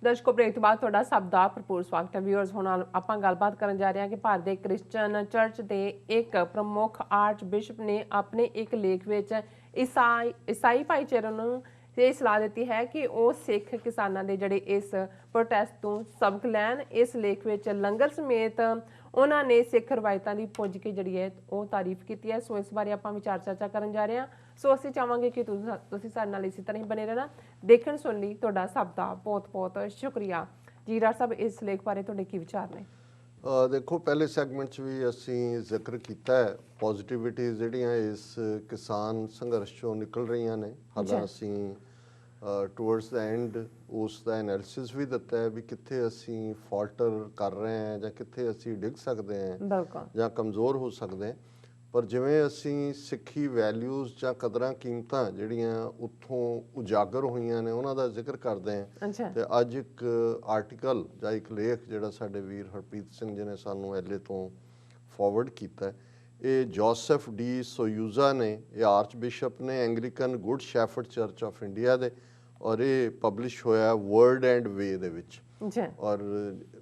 ਦਰਸ਼ਕੋ break ਤੋਂ ਬਾਅਦ ਤੁਹਾਡਾ ਸਭ ਦਾ ਭਰਪੂਰ ਸਵਾਗਤ ਹੈ। ਵਿਊਅਰਸ ਹੁਣ ਆਪਾਂ ਗੱਲਬਾਤ ਕਰਨ ਜਾ ਰਹੇ ਹਾਂ ਕਿ ਭਾਰਤ ਦੇ ਕ੍ਰਿਸਚਨ ਚਰਚ ਦੇ ਇੱਕ ਪ੍ਰਮੁੱਖ ਆਰਚਬਿਸ਼ਪ ਨੇ ਆਪਣੇ ਇੱਕ ਲੇਖ ਵਿੱਚ ਈਸਾਈ ਭਾਈਚਾਰੇ ਨੂੰ ਇਹ ਸਲਾਹ ਦਿੱਤੀ ਹੈ ਕਿ ਉਹ ਸਿੱਖ ਕਿਸਾਨਾਂ ਦੇ ਜਿਹੜੇ ਇਸ ਪ੍ਰੋਟੈਸਟ ਤੋਂ ਸਬਕ ਲੈਣ। ਇਸ ਲੇਖ ਵਿੱਚ ਲੰਗਰ ਸਮੇਤ ਉਹਨਾਂ ਨੇ ਸਿੱਖ ਰਵਾਇਤਾਂ ਦੀ ਪੁੱਜ ਕੇ ਜਿਹੜੀ ਹੈ ਉਹ ਤਾਰੀਫ ਕੀਤੀ ਹੈ। ਸੋ ਇਸ ਬਾਰੇ ਆਪਾਂ ਵਿਚਾਰ ਚਰਚਾ ਕਰਨ ਜਾ ਰਹੇ ਹਾਂ। ਸੋ ਅਸੀਂ ਚਾਹਾਂਗੇ ਕਿ ਤੁਸੀਂ ਸਾਡੇ ਨਾਲ ਇਸੇ ਤਰ੍ਹਾਂ ਹੀ ਬਣੇ ਰਹਿਣਾ। ਦੇਖਣ ਸੁਣ ਲਈ ਤੁਹਾਡਾ ਸਭ ਦਾ ਬਹੁਤ ਬਹੁਤ ਸ਼ੁਕਰੀਆ। ਜੀ ਰਾਜ ਸਾਹਿਬ, ਇਸ ਲੇਖ ਬਾਰੇ ਤੁਹਾਡੇ ਕੀ ਵਿਚਾਰ ਨੇ? ਦੇਖੋ, ਪਹਿਲੇ ਸੈਗਮੈਂਟ 'ਚ ਵੀ ਅਸੀਂ ਜ਼ਿਕਰ ਕੀਤਾ ਹੈ ਪੋਜ਼ੀਟਿਵਿਟੀਜ਼ ਜਿਹੜੀਆਂ ਇਸ ਕਿਸਾਨ ਸੰਘਰਸ਼ 'ਚੋਂ ਨਿਕਲ ਰਹੀਆਂ ਨੇ। ਹਾਲਾਂ ਅਸੀਂ ਟੂਵਰਡਸ ਦਾ ਐਂਡ ਉਸ ਦਾ ਐਨਾਲਿਸਿਸ ਵੀ ਦਿੱਤਾ ਹੈ ਵੀ ਕਿੱਥੇ ਅਸੀਂ ਫਾਲਟਰ ਕਰ ਰਹੇ ਹਾਂ ਜਾਂ ਕਿੱਥੇ ਅਸੀਂ ਡਿੱਗ ਸਕਦੇ ਹਾਂ ਜਾਂ ਕਮਜ਼ੋਰ ਹੋ ਸਕਦੇ ਹਾਂ। ਪਰ ਜਿਵੇਂ ਅਸੀਂ ਸਿੱਖੀ ਵੈਲਿਊਜ਼ ਜਾਂ ਕਦਰਾਂ ਕੀਮਤਾਂ ਜਿਹੜੀਆਂ ਉੱਥੋਂ ਉਜਾਗਰ ਹੋਈਆਂ ਨੇ ਉਹਨਾਂ ਦਾ ਜ਼ਿਕਰ ਕਰਦੇ ਹਾਂ। ਤੇ ਅੱਜ ਇੱਕ ਆਰਟੀਕਲ ਜਾਂ ਇੱਕ ਲੇਖ ਜਿਹੜਾ ਸਾਡੇ ਵੀਰ ਹਰਪ੍ਰੀਤ ਸਿੰਘ ਜੀ ਨੇ ਸਾਨੂੰ ਐਲੇ ਤੋਂ ਫਾਰਵਰਡ ਕੀਤਾ, ਇਹ ਜੋਸਫ ਡੀ ਸੋਯੂਜ਼ਾ ਨੇ, ਇਹ ਆਰਚ ਬਿਸ਼ਪ ਨੇ Anglican good shepherd church of India ਦੇ, ਔਰ ਇਹ ਪਬਲਿਸ਼ ਹੋਇਆ ਵਰਡ ਐਂਡ ਵੇ ਦੇ ਵਿੱਚ। ਔਰ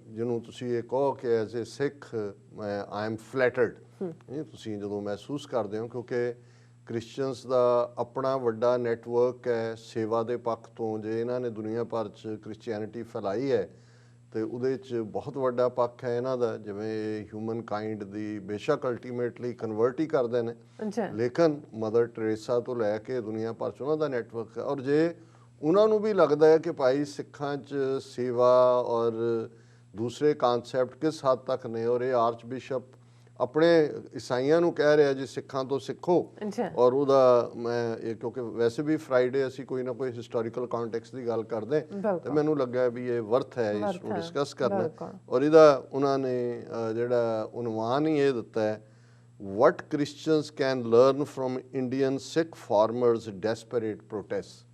ਜਿਹਨੂੰ ਤੁਸੀਂ ਇਹ ਕਹੋ ਕਿ as a Sikh I am ਫਲੈਟਰਡ, ਤੁਸੀਂ ਜਦੋਂ ਮਹਿਸੂਸ ਕਰਦੇ ਹੋ, ਕਿਉਂਕਿ ਕ੍ਰਿਸਚਨਸ ਦਾ ਆਪਣਾ ਵੱਡਾ ਨੈਟਵਰਕ ਹੈ ਸੇਵਾ ਦੇ ਪੱਖ ਤੋਂ। ਜੇ ਇਹਨਾਂ ਨੇ ਦੁਨੀਆ ਭਰ 'ਚ ਕ੍ਰਿਸਚੈਨਿਟੀ ਫੈਲਾਈ ਹੈ ਤੇ ਉਹਦੇ 'ਚ ਬਹੁਤ ਵੱਡਾ ਪੱਖ ਹੈ ਇਹਨਾਂ ਦਾ। ਜਿਵੇਂ ਹਿਊਮਨ ਕਾਈਂਡ ਦੀ ਬੇਸ਼ੱਕ ਅਲਟੀਮੇਟਲੀ ਕਨਵਰਟ ਹੀ ਕਰਦੇ ਨੇ, ਲੇਕਿਨ ਮਦਰ ਟਰੇਸਾ ਤੋਂ ਲੈ ਕੇ ਦੁਨੀਆ ਭਰ 'ਚ ਉਹਨਾਂ ਦਾ ਨੈਟਵਰਕ ਹੈ। ਔਰ ਜੇ ਉਹਨਾਂ ਨੂੰ ਵੀ ਲੱਗਦਾ ਹੈ ਕਿ ਭਾਈ ਸਿੱਖਾਂ 'ਚ ਸੇਵਾ ਔਰ ਦੂਸਰੇ ਕਾਨਸੈਪਟ ਕਿਸ ਹੱਦ ਤੱਕ ਨੇ, ਔਰ ਇਹ ਆਰਚ ਬਿਸ਼ਪ ਆਪਣੇ ਈਸਾਈਆਂ ਨੂੰ ਕਹਿ ਰਿਹਾ ਜੀ ਸਿੱਖਾਂ ਤੋਂ ਸਿੱਖੋ। ਔਰ ਉਹਦਾ ਮੈਂ ਇਹ, ਕਿਉਂਕਿ ਵੈਸੇ ਵੀ ਫਰਾਈਡੇ ਅਸੀਂ ਕੋਈ ਨਾ ਕੋਈ ਹਿਸਟੋਰੀਕਲ ਕੰਟੈਕਸਟ ਦੀ ਗੱਲ ਕਰਦੇ ਤੇ ਮੈਨੂੰ ਲੱਗਾ ਵੀ ਇਹ ਵਰਥ ਹੈ ਇਸ ਨੂੰ ਡਿਸਕਸ ਕਰਨਾ। ਔਰ ਇਹਦਾ ਉਹਨਾਂ ਨੇ ਜਿਹੜਾ ਉਨਵਾਨ ਹੀ ਇਹ ਦਿੱਤਾ ਹੈ, what Christians can learn from Indian Sikh farmers desperate protest.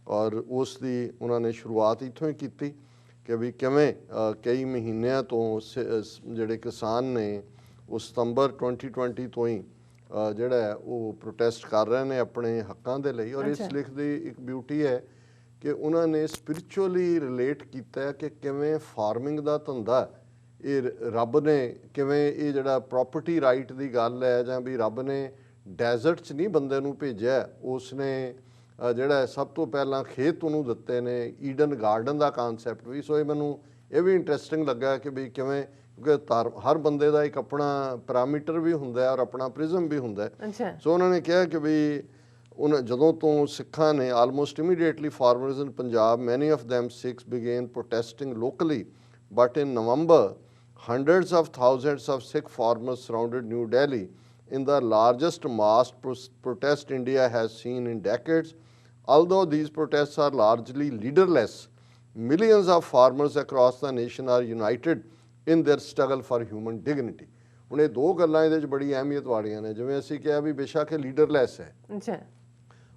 ਔਰ ਉਸ ਦੀ ਉਹਨਾਂ ਨੇ ਸ਼ੁਰੂਆਤ ਇੱਥੋਂ ਹੀ ਕੀਤੀ ਕਿ ਵੀ ਕਿਵੇਂ ਕਈ ਮਹੀਨਿਆਂ ਤੋਂ ਜਿਹੜੇ ਕਿਸਾਨ ਨੇ ਉਹ ਸਤੰਬਰ 2020 ਤੋਂ ਹੀ ਜਿਹੜਾ ਹੈ ਉਹ ਪ੍ਰੋਟੈਸਟ ਕਰ ਰਹੇ ਨੇ ਆਪਣੇ ਹੱਕਾਂ ਦੇ ਲਈ। ਔਰ ਇਸ ਲੇਖ ਦੀ ਇੱਕ ਬਿਊਟੀ ਹੈ ਕਿ ਉਹਨਾਂ ਨੇ ਸਪਿਰਿਚੁਅਲੀ ਰਿਲੇਟ ਕੀਤਾ ਕਿ ਕਿਵੇਂ ਫਾਰਮਿੰਗ ਦਾ ਧੰਦਾ ਇਹ ਰੱਬ ਨੇ, ਕਿਵੇਂ ਇਹ ਜਿਹੜਾ ਪ੍ਰੋਪਰਟੀ ਰਾਈਟ ਦੀ ਗੱਲ ਹੈ, ਜਾਂ ਵੀ ਰੱਬ ਨੇ ਡੈਜ਼ਰਟ 'ਚ ਨਹੀਂ ਬੰਦੇ ਨੂੰ ਭੇਜਿਆ, ਉਸ ਨੇ ਜਿਹੜਾ ਸਭ ਤੋਂ ਪਹਿਲਾਂ ਖੇਤ ਉਹਨੂੰ ਦਿੱਤੇ ਨੇ, ਈਡਨ ਗਾਰਡਨ ਦਾ ਕਾਨਸੈਪਟ ਵੀ। ਸੋ ਇਹ ਮੈਨੂੰ ਇਹ ਵੀ ਇੰਟਰਸਟਿੰਗ ਲੱਗਾ ਕਿ ਵੀ ਕਿਵੇਂ, ਕਿਉਂਕਿ ਹਰ ਬੰਦੇ ਦਾ ਇੱਕ ਆਪਣਾ ਪੈਰਾਮੀਟਰ ਵੀ ਹੁੰਦਾ ਔਰ ਆਪਣਾ ਪ੍ਰਿਜ਼ਮ ਵੀ ਹੁੰਦਾ। ਸੋ ਉਹਨਾਂ ਨੇ ਕਿਹਾ ਕਿ ਵੀ ਜਦੋਂ ਤੋਂ ਸਿੱਖਾਂ ਨੇ almost immediately farmers in Punjab, many of them Sikhs began protesting locally, but in November hundreds of thousands of Sikh farmers surrounded New Delhi in the largest mass protest India has seen in decades. Although these protests are largely leaderless, millions of farmers across the nation are united in their struggle for human dignity. ਹੁਣ ਇਹ ਦੋ ਗੱਲਾਂ ਇਹਦੇ 'ਚ ਬੜੀ ਅਹਿਮੀਅਤ ਵਾਲੀਆਂ ਨੇ। ਜਿਵੇਂ ਅਸੀਂ ਕਿਹਾ ਵੀ ਬੇਸ਼ੱਕ ਇਹ ਲੀਡਰਲੈਸ ਹੈ,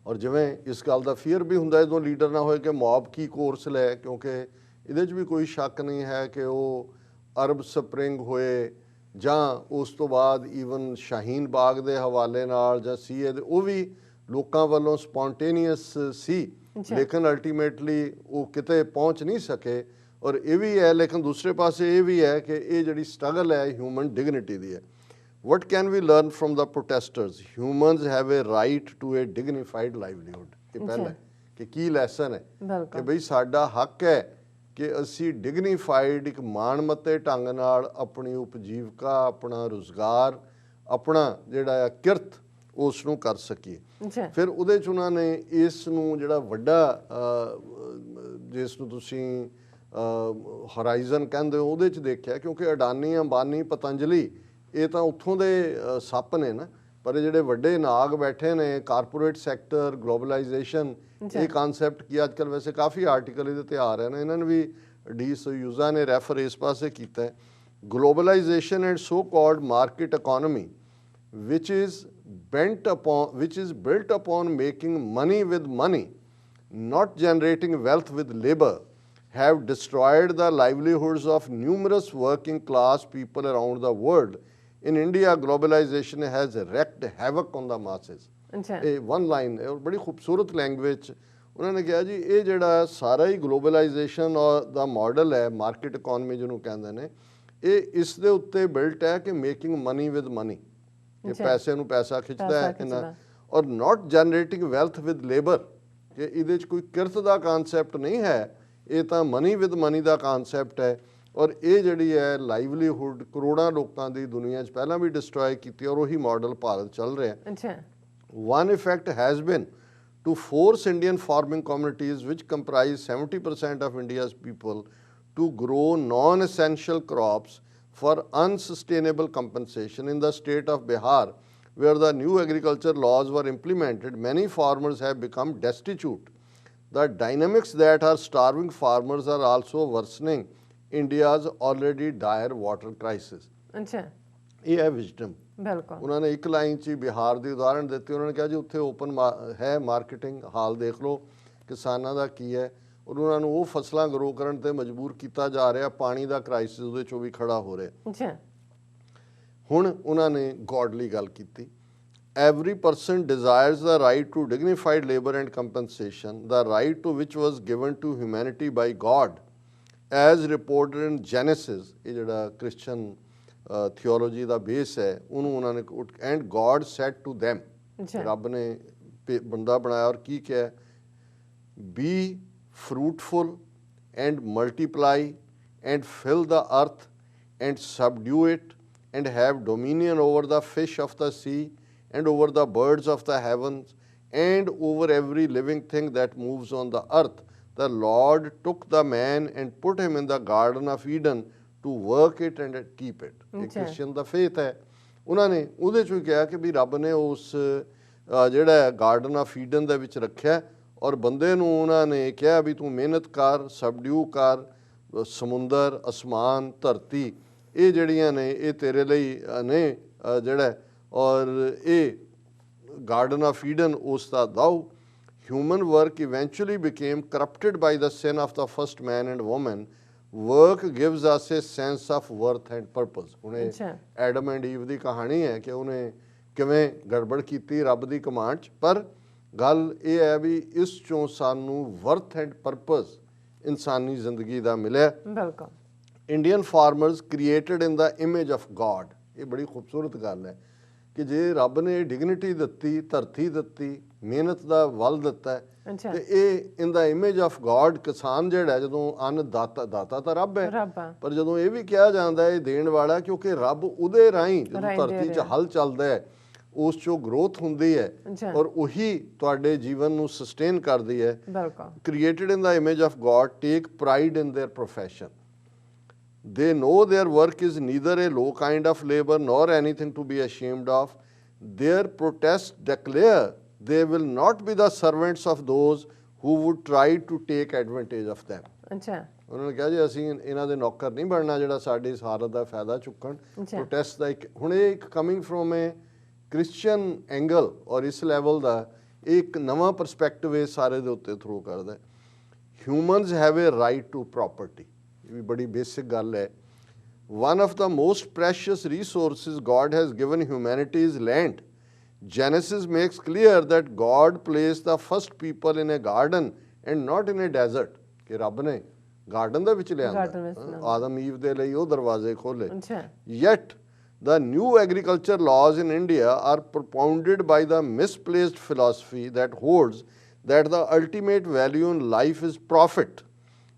ਔਰ ਜਿਵੇਂ ਇਸ ਗੱਲ ਦਾ ਫੀਅਰ ਵੀ ਹੁੰਦਾ ਜਦੋਂ ਲੀਡਰ ਨਾ ਹੋਏ ਕਿ ਮੌਬ ਕੀ ਕੋਰਸ ਲੈ, ਕਿਉਂਕਿ ਇਹਦੇ 'ਚ ਵੀ ਕੋਈ ਸ਼ੱਕ ਨਹੀਂ ਹੈ ਕਿ ਉਹ ਅਰਬ ਸਪਰਿੰਗ ਹੋਏ ਜਾਂ ਉਸ ਤੋਂ ਬਾਅਦ ਈਵਨ ਸ਼ਾਹੀਨ ਬਾਗ ਦੇ ਹਵਾਲੇ ਨਾਲ ਜਾਂ ਸੀਏ ਦੇ, ਉਹ ਵੀ ਲੋਕਾਂ ਵੱਲੋਂ ਸਪੌਂਟੇਨੀਅਸ ਸੀ, ਲੇਕਿਨ ਅਲਟੀਮੇਟਲੀ ਉਹ ਕਿਤੇ ਪਹੁੰਚ ਨਹੀਂ ਸਕੇ। ਔਰ ਇਹ ਵੀ ਹੈ, ਲੇਕਿਨ ਦੂਸਰੇ ਪਾਸੇ ਇਹ ਵੀ ਹੈ ਕਿ ਇਹ ਜਿਹੜੀ ਸਟਰਗਲ ਹੈ ਹਿਊਮਨ ਡਿਗਨਿਟੀ ਦੀ ਹੈ। What can we learn from the protesters? Humans have a right to a dignified livelihood. ਇਹ ਪਹਿਲਾ ਕਿ ਕੀ ਲੈਸਨ ਹੈ ਕਿ ਬਈ ਸਾਡਾ ਹੱਕ ਹੈ ਕਿ ਅਸੀਂ ਡਿਗਨੀਫਾਈਡ ਇੱਕ ਮਾਣਮੱਤੇ ਢੰਗ ਨਾਲ ਆਪਣੀ ਉਪਜੀਵਕਾ, ਆਪਣਾ ਰੁਜ਼ਗਾਰ, ਆਪਣਾ ਜਿਹੜਾ ਕਿਰਤ ਉਸ ਨੂੰ ਕਰ ਸਕੀਏ। ਫਿਰ ਉਹਦੇ 'ਚ ਉਹਨਾਂ ਨੇ ਇਸ ਨੂੰ ਜਿਹੜਾ ਵੱਡਾ ਜਿਸ ਨੂੰ ਤੁਸੀਂ ਹੋਰਾਈਜ਼ਨ ਕਹਿੰਦੇ ਹੋ ਉਹਦੇ 'ਚ ਦੇਖਿਆ, ਕਿਉਂਕਿ ਅਡਾਨੀ, ਅੰਬਾਨੀ, ਪਤੰਜਲੀ ਇਹ ਤਾਂ ਉੱਥੋਂ ਦੇ ਸੱਪ ਨੇ ਨਾ, ਪਰ ਇਹ ਜਿਹੜੇ ਵੱਡੇ ਨਾਗ ਬੈਠੇ ਨੇ ਕਾਰਪੋਰੇਟ ਸੈਕਟਰ, ਗਲੋਬਲਾਈਜੇਸ਼ਨ, ਇਹ ਕਾਨਸੈਪਟ ਕੀ ਅੱਜ ਕੱਲ੍ਹ ਵੈਸੇ ਕਾਫੀ ਆਰਟੀਕਲ ਇਹਦੇ 'ਤੇ ਆ ਰਹੇ ਨੇ, ਇਹਨਾਂ ਨੇ ਵੀ ਡੀ ਸੋਯੂਜ਼ਾ ਨੇ ਰੈਫਰ ਇਸ ਪਾਸੇ ਕੀਤਾ ਹੈ। Globalisation and so called market economy which is built upon making money with money, not generating wealth with labor, have destroyed the livelihoods of numerous working class people around the world. In India, globalization has wreaked havoc on the masses. ਇਹ one line ਔਰ ਬੜੀ ਖੂਬਸੂਰਤ language ਉਹਨਾਂ ਨੇ ਕਿਹਾ ਜੀ ਇਹ ਜਿਹੜਾ ਸਾਰਾ ਹੀ ਗਲੋਬਲਾਈਜੇਸ਼ਨ ਦਾ ਮਾਡਲ ਹੈ, ਮਾਰਕੀਟ ਇਕਨੋਮੀ ਜਿਹਨੂੰ ਕਹਿੰਦੇ ਨੇ, ਇਹ ਇਸ ਦੇ ਉੱਤੇ ਬਿਲਟ ਹੈ ਕਿ ਮੇਕਿੰਗ ਮਨੀ ਵਿਦ ਮਨੀ, ਕਿ ਪੈਸੇ ਨੂੰ ਪੈਸਾ ਖਿੱਚਦਾ ਹੈ ਇਹਨਾਂ, ਔਰ ਨਾਟ ਜਨਰੇਟਿੰਗ ਵੈਲਥ ਵਿਦ ਲੇਬਰ, ਕਿ ਇਹਦੇ 'ਚ ਕੋਈ ਕਿਰਤ ਦਾ ਕਾਨਸੈਪਟ ਨਹੀਂ ਹੈ, ਇਹ ਤਾਂ ਮਨੀ ਵਿਦ ਮਨੀ ਦਾ ਕਾਨਸੈਪਟ ਹੈ। ਔਰ ਇਹ ਜਿਹੜੀ ਹੈ ਲਾਈਵਲੀਹੁੱਡ ਕਰੋੜਾਂ ਲੋਕਾਂ ਦੀ ਦੁਨੀਆ 'ਚ ਪਹਿਲਾਂ ਵੀ ਡਿਸਟਰੋਏ ਕੀਤੀ, ਔਰ ਉਹੀ ਮਾਡਲ ਭਾਰਤ ਚੱਲ ਰਿਹਾ। One effect has been to force Indian farming communities, which comprise 70% of India's people, to grow non-essential crops for unsustainable compensation. In the state of Bihar, where the new agriculture laws were implemented, many farmers have become destitute. The dynamics that are starving farmers are also worsening India's already dire water crisis. ਇਹ ਹੈ wisdom. ਬਿਲਕੁਲ ਉਹਨਾਂ ਨੇ ਇੱਕ line 'ਚ ਹੀ ਬਿਹਾਰ ਦੀ ਉਦਾਹਰਣ ਦਿੱਤੀ। ਉਹਨਾਂ ਨੇ ਕਿਹਾ ਜੀ ਉੱਥੇ ਓਪਨ ਹੈ ਮਾਰਕੀਟਿੰਗ, ਹਾਲ ਦੇਖ ਲਓ ਕਿਸਾਨਾਂ ਦਾ ਕੀ ਹੈ, ਔਰ ਉਹਨਾਂ ਨੂੰ ਉਹ ਫਸਲਾਂ ਗਰੋ ਕਰਨ ਤੇ ਮਜਬੂਰ ਕੀਤਾ ਜਾ ਰਿਹਾ, ਪਾਣੀ ਦਾ ਕ੍ਰਾਈਸਿਸ ਉਹਦੇ 'ਚੋਂ ਵੀ ਖੜਾ ਹੋ ਰਿਹਾ। ਹੁਣ ਉਹਨਾਂ ਨੇ ਗੋਡਲੀ ਗੱਲ ਕੀਤੀ। Every person desires the right to dignified labor and compensation, the right to which was given to humanity by God, as reported in Genesis, ਇਹ ਜਿਹੜਾ ਕ੍ਰਿਸਚਨ ਥਿਓਲੋਜੀ ਦਾ ਬੇਸ ਹੈ, ਉਹਨੂੰ ਉਹਨਾਂ ਨੇ and God said to them, ਰੱਬ ਨੇ ਬੰਦਾ ਬਣਾਇਆ ਔਰ ਕੀ ਕਿਹਾ, be fruitful and multiply and fill the earth and subdue it and have dominion over the fish of the sea and over the birds of the heavens and over every living thing that moves on the earth. The Lord took the man and put him in the garden of Eden to work it and keep it. ਇਹ Christian ਦਾ faith ਹੈ। ਉਹਨਾਂ ਨੇ ਉਹਦੇ 'ਚੋਂ ਕਿਹਾ ਕਿ ਵੀ ਰੱਬ ਨੇ ਉਸ ਜਿਹੜਾ ਗਾਰਡਨ ਆਫ ਈਡਨ ਦੇ ਵਿੱਚ ਰੱਖਿਆ, ਔਰ ਬੰਦੇ ਨੂੰ ਉਹਨਾਂ ਨੇ ਕਿਹਾ ਵੀ ਤੂੰ ਮਿਹਨਤ ਕਰ, ਸਬਡਿਊ ਕਰ, ਸਮੁੰਦਰ, ਅਸਮਾਨ, ਧਰਤੀ, ਇਹ ਜਿਹੜੀਆਂ ਨੇ ਇਹ ਤੇਰੇ ਲਈ ਨੇ ਜਿਹੜਾ, ਔਰ ਇਹ ਗਾਰਡਨ ਆਫ ਈਡਨ ਉਸ ਦਾ ਦਾਓ। Human work eventually became corrupted by the sin of the first man and woman. Work gives us a sense of worth and purpose. ਹੁਣ ਐਡਮ ਐਂਡ ਈਵ ਦੀ ਕਹਾਣੀ ਹੈ ਕਿ ਉਹਨੇ ਕਿਵੇਂ ਗੜਬੜ ਕੀਤੀ ਰੱਬ ਦੀ ਕਮਾਂਡ 'ਚ, ਪਰ ਗੱਲ ਇਹ ਹੈ ਵੀ ਇਸ 'ਚੋਂ ਸਾਨੂੰ ਵਰਥ ਐਂਡ ਪਰਪਸ ਇਨਸਾਨੀ ਜ਼ਿੰਦਗੀ ਦਾ ਮਿਲਿਆ। ਬਿਲਕੁਲ। Indian farmers created in the image of god, ਇਹ ਬੜੀ ਖੂਬਸੂਰਤ ਗੱਲ ਹੈ ਕਿ ਜੇ ਰੱਬ ਨੇ ਡਿਗਨਿਟੀ ਦਿੱਤੀ, ਧਰਤੀ ਦਿੱਤੀ, ਮਿਹਨਤ ਦਾ ਵੱਲ ਦਿੱਤਾ, ਤੇ ਇਹ ਇਨ ਦਾ ਇਮੇਜ ਆਫ ਗॉड, ਕਿਸਾਨ ਜਿਹੜਾ ਜਦੋਂ ਅੰਨ ਦਾਤਾ ਤਾਂ ਰੱਬ ਹੈ, ਪਰ ਜਦੋਂ ਇਹ ਵੀ ਕਿਹਾ ਜਾਂਦਾ ਇਹ ਦੇਣ ਵਾਲਾ, ਕਿਉਂਕਿ ਰੱਬ ਉਹਦੇ ਰਾਹੀਂ ਜਦੋਂ ਧਰਤੀ 'ਚ ਹਲ ਚੱਲਦਾ ਹੈ ਉਸ 'ਚੋਂ ਗਰੋਥ ਹੁੰਦੀ ਹੈ, ਔਰ ਉਹੀ ਤੁਹਾਡੇ ਜੀਵਨ ਨੂੰ ਸਸਟੇਨ ਕਰਦੀ ਹੈ। Created in the image of god take pride in there profession. They know their work is neither a low kind of labor nor anything to be ashamed of. Their protests declare they will not be the servants of those who would try to take advantage of them. ਉਹਨਾਂ ਨੇ ਕਿਹਾ ਜੀ ਅਸੀਂ ਇਹਨਾਂ ਦੇ ਨੌਕਰ ਨਹੀਂ ਬਣਨਾ ਜਿਹੜਾ ਸਾਡੀ ਇਸ ਹਾਲਤ ਦਾ ਫਾਇਦਾ ਚੁੱਕਣ। ਪ੍ਰੋਟੈਸਟ ਦਾ ਹੁਣ ਇਹ ਇੱਕ coming from A Christian angle, ਔਰ ਇਸ ਲੈਵਲ ਦਾ ਇੱਕ ਨਵਾਂ ਪਰਸਪੈਕਟਿਵ ਇਹ ਸਾਰੇ ਦੇ ਉੱਤੇ ਥਰੋ ਕਰਦਾ। Humans have a right to property, ਇਹ ਵੀ ਬੜੀ ਬੇਸਿਕ ਗੱਲ ਹੈ। One of the most precious resources God has given humanity is land. Genesis makes clear that God placed the first people in a garden and not in a desert. ਕਿ ਰੱਬ ਨੇ garden ਦੇ ਵਿੱਚ ਲਿਆਂਦਾ, ਆਦਮ Eve ਦੇ ਲਈ ਉਹ ਦਰਵਾਜ਼ੇ ਖੋਲੇ। Yet the new agriculture laws in India are propounded by the misplaced philosophy that holds that the ultimate value in life is profit,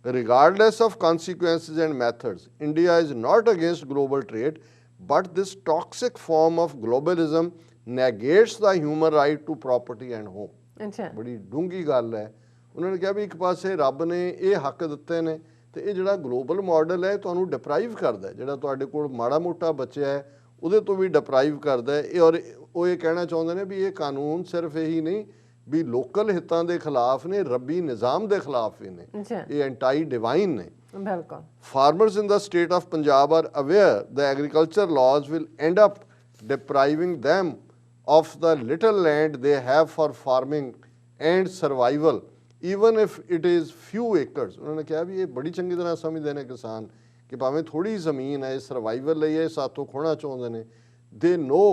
regardless of consequences and methods. India is not against global trade, but this toxic form of globalism negates the human right to property and home. ਬੜੀ ਡੂੰਘੀ ਗੱਲ ਹੈ। ਉਹਨਾਂ ਨੇ ਕਿਹਾ ਵੀ ਇੱਕ ਪਾਸੇ ਰੱਬ ਨੇ ਇਹ ਹੱਕ ਦਿੱਤੇ ਨੇ, ਤੇ ਇਹ ਜਿਹੜਾ ਗਲੋਬਲ ਮਾਡਲ ਹੈ ਤੁਹਾਨੂੰ ਡਿਪਰਾਈਵ ਕਰਦਾ, ਜਿਹੜਾ ਤੁਹਾਡੇ ਕੋਲ ਮਾੜਾ ਮੋਟਾ ਬਚਿਆ ਹੈ ਉਹਦੇ ਤੋਂ ਵੀ ਡਿਪਰਾਈਵ ਕਰਦਾ ਇਹ। ਔਰ ਉਹ ਇਹ ਕਹਿਣਾ ਚਾਹੁੰਦੇ ਨੇ ਵੀ ਇਹ ਕਾਨੂੰਨ ਸਿਰਫ ਇਹੀ ਨਹੀਂ ਵੀ ਲੋਕਲ ਹਿੱਤਾਂ ਦੇ ਖਿਲਾਫ ਨੇ, ਰੱਬੀ ਨਿਜ਼ਾਮ ਦੇ ਖਿਲਾਫ ਵੀ ਨੇ, ਇਹ ਐਂਟਾਈ ਡਿਵਾਈਨ ਨੇ। ਬਿਲਕੁਲ। Farmers in the state of Punjab are aware the agriculture laws will end up depriving them of the little land they have for farming and survival, even if it is few acres. ਉਹਨਾਂ ਨੇ ਕਿਹਾ ਵੀ ਇਹ ਬੜੀ ਚੰਗੀ ਤਰ੍ਹਾਂ ਸਮਝਦੇ ਨੇ ਕਿਸਾਨ ਕਿ ਭਾਵੇਂ ਥੋੜੀ ਜ਼ਮੀਨ ਹੈ, ਸਰਵਾਈਵਲ ਲਈ ਇਹ ਸਾਥੋਂ ਖੋਣਾ ਚਾਹੁੰਦੇ ਨੇ। they know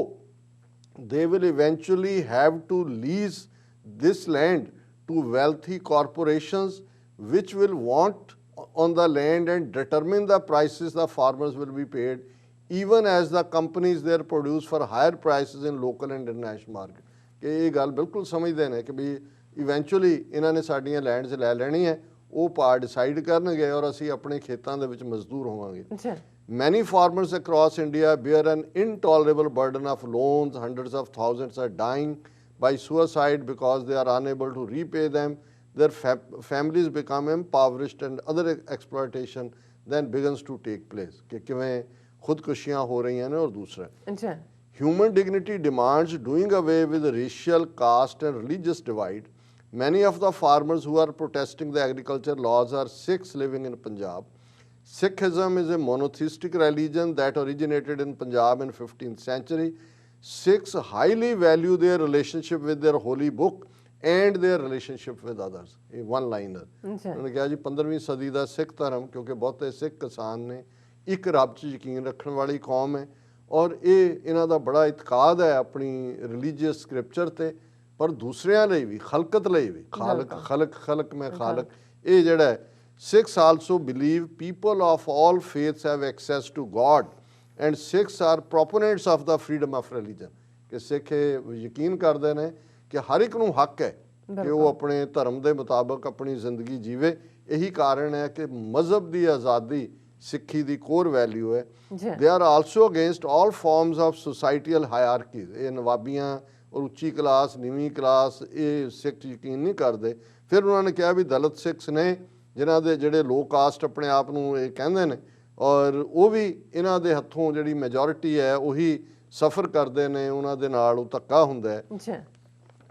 they will eventually have to lease this land to wealthy corporations which will want on the land and determine the prices the farmers will be paid, even as the companies there produce for higher prices in local and international market. ਕਿ ਇਹ ਗੱਲ ਬਿਲਕੁਲ ਸਮਝਦੇ ਨੇ ਕਿ ਵੀ eventually ਇਹਨਾਂ ਨੇ ਸਾਡੀਆਂ ਲੈਂਡਸ ਲੈ ਲੈਣੀ ਹੈ, ਉਹ ਭਾਅ ਡਿਸਾਈਡ ਕਰਨਗੇ ਔਰ ਅਸੀਂ ਆਪਣੇ ਖੇਤਾਂ ਦੇ ਵਿੱਚ ਮਜ਼ਦੂਰ ਹੋਵਾਂਗੇ। Many farmers across India bear an intolerable burden of loans. Hundreds of thousands are dying by suicide because they are unable to repay them. Their families become impoverished and other exploitation then begins to take place. कि किवें खुदकुशियां हो रही हैं और दूसरा human dignity demands doing away with the racial, caste and religious divide. Many of the farmers who are protesting the agriculture laws are Sikhs living in Punjab. Sikhism is a monotheistic religion that originated in Punjab in 15th century. Sikhs highly value their relationship with their holy book and their relationship with others. A one liner. उन्होंने कहा जी 15वीं सदी का सिख धर्म, क्योंकि बहुत सिख किसान ने एक रब च यकीन रखने वाली कौम है और ये इन्हां दा बड़ा इतकाद है अपनी रिलीजियस स्क्रिप्चर ते, पर दूसरियां ਲਈ भी खलकत ਲਈ भी खालक खलक खलक में खालक ये ਜਿਹੜਾ है Sikhs also believe people of all faiths have access to God and Sikhs are proponents of the freedom of religion. कि सिख यकीन करते हैं कि हर एक नूं हक है कि वो अपने धर्म के मुताबिक अपनी जिंदगी जीवे। यही कारण है कि मजहब की आज़ादी सिक्खी की कोर वैल्यू है। They are also against all forms of societal hierarchies. ये नवाबियाँ और उच्ची क्लास नीवी क्लास ये सिख यकीन नहीं करते। फिर उन्होंने कहा भी दलित सिख्स ने जिन्हां दे जिहड़े लो कास्ट अपने आप नूं ये कहंदे ने और वो भी इन्हां दे हत्थों जिहड़ी मैजोरिटी है उही सफ़र करते हैं, उन्हां दे नाल धक्का हुंदा है।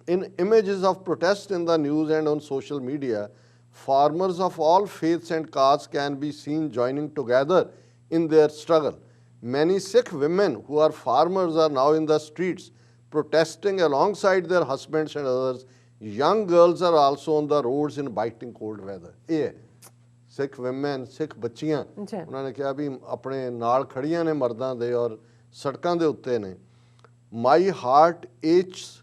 In images of protest in the news and on social media, farmers of all faiths and castes can be seen joining together in their struggle. Many Sikh women who are farmers are now in the streets protesting alongside their husbands and others. Young girls are also on the roads in biting cold weather. ये Sikh women, Sikh बच्चियां उन्होंने कहा भी अपने नाल खड़ियां ने मर्दां दे और सड़कां दे उत्ते ने। My heart aches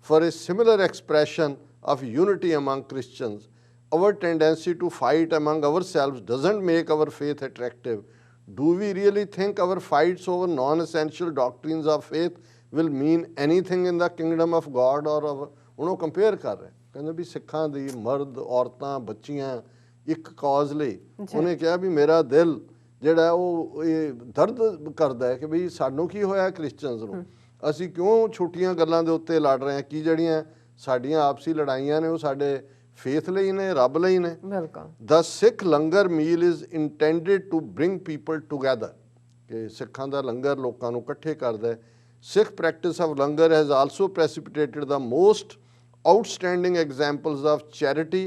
for a similar expression of unity among Christians. Our tendency to fight among ourselves doesn't make our faith attractive. Do we really think our fights over non-essential doctrines of faith will mean anything in the kingdom of God or our? ਉਹਨੂੰ compare ਕਰ ਰਹੇ ਕਹਿੰਦੇ ਵੀ ਸਿੱਖਾਂ ਦੀ ਮਰਦ ਔਰਤਾਂ ਬੱਚੀਆਂ ਇੱਕ ਕਾਜ਼ ਲਈ ਉਹਨੇ ਕਿਹਾ ਵੀ ਮੇਰਾ ਦਿਲ ਜਿਹੜਾ ਉਹ ਇਹ ਦਰਦ ਕਰਦਾ ਹੈ ਕਿ ਵੀ ਸਾਨੂੰ ਕੀ ਹੋਇਆ ਕ੍ਰਿਸਚੀਅਨਸ ਨੂੰ, ਅਸੀਂ ਕਿਉਂ ਛੋਟੀਆਂ ਗੱਲਾਂ ਦੇ ਉੱਤੇ ਲੜ ਰਹੇ ਹਾਂ, ਕੀ ਜਿਹੜੀਆਂ ਸਾਡੀਆਂ ਆਪਸੀ ਲੜਾਈਆਂ ਨੇ ਉਹ ਸਾਡੇ ਫੇਥ ਲਈ ਨੇ, ਰੱਬ ਲਈ ਨੇ। The Sikh langar meal is intended to bring people together ਕਿ ਸਿੱਖਾਂ ਦਾ ਲੰਗਰ ਲੋਕਾਂ ਨੂੰ ਇਕੱਠੇ ਕਰਦਾ ਹੈ। Sikh practice of langar has also precipitated the most outstanding examples of charity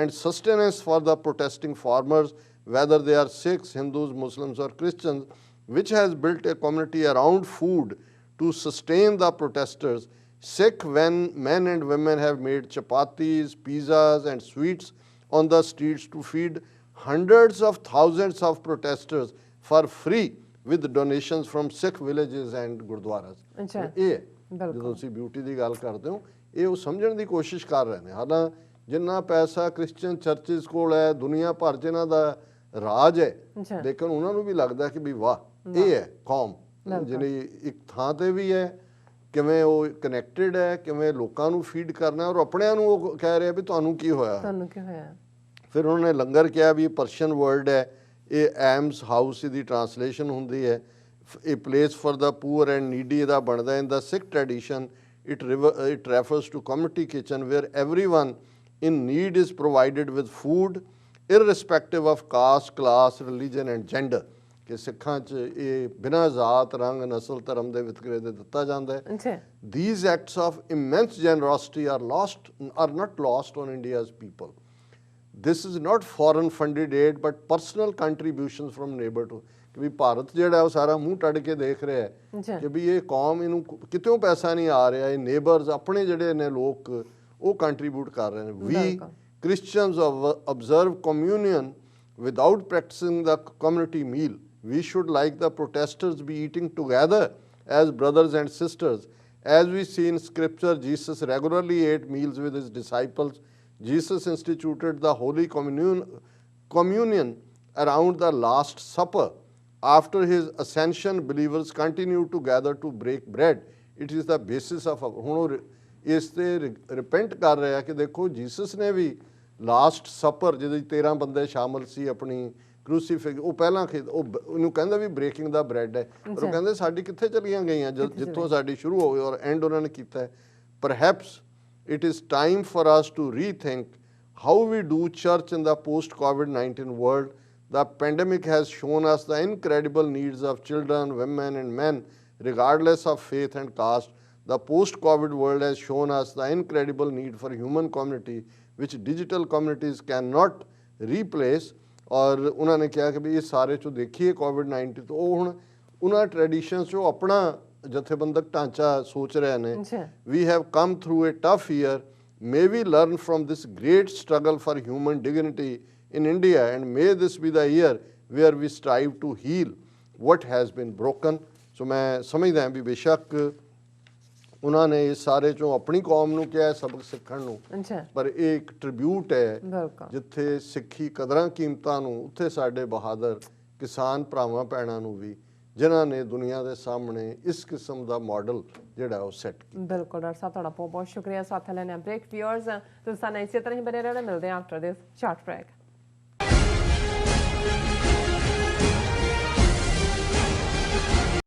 and sustenance for the protesting farmers, whether they are Sikhs, Hindus, Muslims or Christians, which has built a community around food to sustain the protesters. Sikh men and women have made chapatis, pizzas and sweets on the streets to feed hundreds of thousands of protesters for free with donations from Sikh villages and gurdwaras. ਇਹ ਜਦੋਂ ਤੁਸੀਂ beauty ਦੀ ਗੱਲ ਕਰਦੇ ਹੋ ਇਹ ਉਹ ਸਮਝਣ ਦੀ ਕੋਸ਼ਿਸ਼ ਕਰ ਰਹੇ ਨੇ। ਹਾਲਾਂ ਜਿੰਨਾ ਪੈਸਾ ਕ੍ਰਿਸਚੀਅਨ ਚਰਚਿਸ ਕੋਲ ਹੈ, ਦੁਨੀਆ ਭਰ 'ਚ ਇਹਨਾਂ ਦਾ ਰਾਜ ਹੈ, ਲੇਕਿਨ ਉਹਨਾਂ ਨੂੰ ਵੀ ਲੱਗਦਾ ਕਿ ਵੀ ਵਾਹ ਇਹ ਹੈ ਕੌਮ ਜਿਹੜੀ ਇੱਕ ਥਾਂ ਤੇ ਵੀ ਹੈ, ਕਿਵੇਂ ਉਹ ਕਨੈਕਟਡ ਹੈ, ਕਿਵੇਂ ਲੋਕਾਂ ਨੂੰ ਫੀਡ ਕਰਨਾ ਔਰ ਆਪਣਿਆਂ ਨੂੰ ਉਹ ਕਹਿ ਰਿਹਾ ਵੀ ਤੁਹਾਨੂੰ ਕੀ ਹੋਇਆ। ਫਿਰ ਉਹਨਾਂ ਨੇ ਲੰਗਰ ਕਿਹਾ ਵੀ ਪਰਸ਼ੀਅਨ ਵਰਡ ਹੈ, ਇਹ ਐਮਸ ਹਾਊਸ ਦੀ ਟਰਾਂਸਲੇਸ਼ਨ ਹੁੰਦੀ ਹੈ। A place for the poor and needy ਦਾ ਬਣਦਾ। in the Sikh tradition it refers to community kitchen where everyone in need is provided with food irrespective of caste, class, religion and gender. ਕਿ ਸਿੱਖਾਂ 'ਚ ਇਹ ਬਿਨਾਂ ਜ਼ਾਤ, ਰੰਗ, ਨਸਲ, ਧਰਮ ਦੇ ਵਿਤਕਰੇ ਦੇ ਦਿੱਤਾ ਜਾਂਦਾ ਹੈ। These acts of immense generosity are not lost on India's people. This is not foreign funded aid but personal contributions from neighbor to ਕਿ ਵੀ ਭਾਰਤ ਜਿਹੜਾ ਉਹ ਸਾਰਾ ਮੂੰਹ ਟੱਡ ਕੇ ਦੇਖ ਰਿਹਾ ਹੈ ਕਿ ਵੀ ਇਹ ਕੌਮ ਇਹਨੂੰ ਕਿਤੋਂ ਪੈਸਾ ਨਹੀਂ ਆ ਰਿਹਾ, ਇਹ ਨੇਬਰਸ ਆਪਣੇ ਜਿਹੜੇ ਨੇ ਲੋਕ ਉਹ ਕੰਟਰੀਬਿਊਟ ਕਰ ਰਹੇ ਨੇ। ਵੀ Christians observe communion without practicing the community meal. We should, like the protesters, be eating together as brothers and sisters. As we see in scripture, Jesus regularly ate meals with his disciples. Jesus instituted the Holy Communion around the Last Supper. After his ascension, believers continue to gather to break bread. It is the basis of ਹੁਣ ਉਹ ਇਸ ਤੇ ਰਿਪੈਂਟ ਕਰ ਰਿਹਾ ਕਿ ਦੇਖੋ Jesus ਨੇ ਵੀ last super ਜਿਹਦੇ 'ਚ 13 ਬੰਦੇ ਸ਼ਾਮਲ ਸੀ ਆਪਣੀ ਕਰੂਸੀਫਿਕ, ਉਹ ਪਹਿਲਾਂ ਉਹਨੂੰ ਕਹਿੰਦਾ ਵੀ ਬ੍ਰੇਕਿੰਗ ਦਾ ਬ੍ਰੈਡ ਹੈ, ਪਰ ਉਹ ਕਹਿੰਦੇ ਸਾਡੀ ਕਿੱਥੇ ਚਲੀਆਂ ਗਈਆਂ ਜਿੱਥੋਂ ਸਾਡੀ ਸ਼ੁਰੂ ਹੋਵੇ ਔਰ ਐਂਡ ਉਹਨਾਂ ਨੇ ਕੀਤਾ ਹੈ। ਪਰਹੈਪਸ it is time for us to rethink how we do church in the post-COVID-19 world. The pandemic has shown us the incredible needs of children, women, and men, regardless of faith and caste. The post-COVID world has shown us the incredible need for human community, which digital communities cannot replace. ਔਰ ਉਹਨਾਂ ਨੇ ਕਿਹਾ ਕਿ ਵੀ ਇਹ ਸਾਰੇ 'ਚੋਂ ਦੇਖੀਏ COVID-19 ਤੋਂ ਉਹ ਹੁਣ ਉਹਨਾਂ ਟ੍ਰੈਡੀਸ਼ਨਸ 'ਚੋਂ ਆਪਣਾ ਜਥੇਬੰਦਕ ਢਾਂਚਾ ਸੋਚ ਰਹੇ ਨੇ। We have come through a tough year. May we learn from this great struggle for human dignity in India, and may this be the year where we strive to heal what has been broken. ਸੋ ਮੈਂ ਸਮਝਦਾ ਵੀ ਬੇਸ਼ੱਕ ਉਹਨਾਂ ਨੇ ਇਸ ਸਾਰੇ 'ਚੋਂ ਆਪਣੀ ਕੌਮ ਨੂੰ ਕਿਹਾ ਸਬਕ ਸਿੱਖਣ ਨੂੰ, ਪਰ ਇਹ ਇੱਕ ਟ੍ਰਿਬਿਊਟ ਹੈ ਜਿੱਥੇ ਸਿੱਖੀ ਕਦਰਾਂ ਕੀਮਤਾਂ ਨੂੰ, ਉੱਥੇ ਸਾਡੇ ਬਹਾਦਰ ਕਿਸਾਨ ਭਰਾਵਾਂ ਭੈਣਾਂ ਨੂੰ ਵੀ ਜਿਨ੍ਹਾਂ ਨੇ ਦੁਨੀਆ ਦੇ ਸਾਹਮਣੇ ਇਸ ਕਿਸਮ ਦਾ ਮਾਡਲ ਜਿਹੜਾ ਉਹ ਸੈੱਟ ਕੀਤਾ। ਬਿਲਕੁਲ ਡਾਕਟਰ ਸਾਹਿਬ, ਤੁਹਾਡਾ ਬਹੁਤ ਬਹੁਤ ਸ਼ੁਕਰੀਆ। ਸਾਥ ਲੈਣੇ ਬ੍ਰੇਕ ਵਿਊਅਰਸ, ਤੁਸੀਂ ਸਾਨੂੰ ਇਸੇ ਤਰ੍ਹਾਂ ਹੀ ਬਣੇ ਰਹਿਣਾ। ਮਿਲਦੇ ਹਾਂ ਆਫਟਰ ਦਿਸ ਸ਼ਾਰਟ ਬ੍ਰੇਕ।